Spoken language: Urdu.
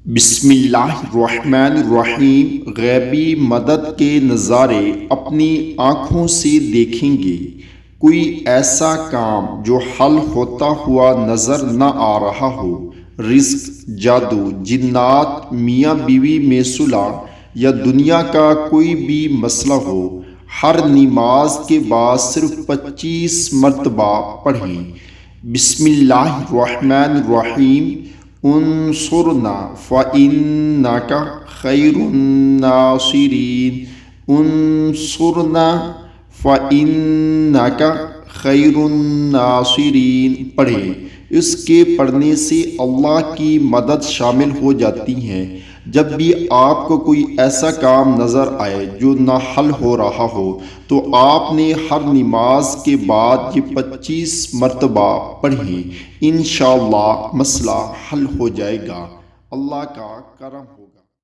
بسم اللہ الرحمن الرحیم۔ غیبی مدد کے نظارے اپنی آنکھوں سے دیکھیں گے، کوئی ایسا کام جو حل ہوتا ہوا نظر نہ آ رہا ہو، رزق، جادو، جنات، میاں بیوی میں صلح یا دنیا کا کوئی بھی مسئلہ ہو، ہر نماز کے بعد صرف 25 مرتبہ پڑھیں۔ بسم اللہ الرحمن الرحیم۔ انصرنا فإنك خیر الناصرین۔ انصرنا فإنك خیر الناصرین پڑھیں۔ اس کے پڑھنے سے اللہ کی مدد شامل ہو جاتی ہے۔ جب بھی آپ کو کوئی ایسا کام نظر آئے جو نہ حل ہو رہا ہو تو آپ نے ہر نماز کے بعد یہ 25 مرتبہ پڑھیں، انشاءاللہ مسئلہ حل ہو جائے گا، اللہ کا کرم ہوگا۔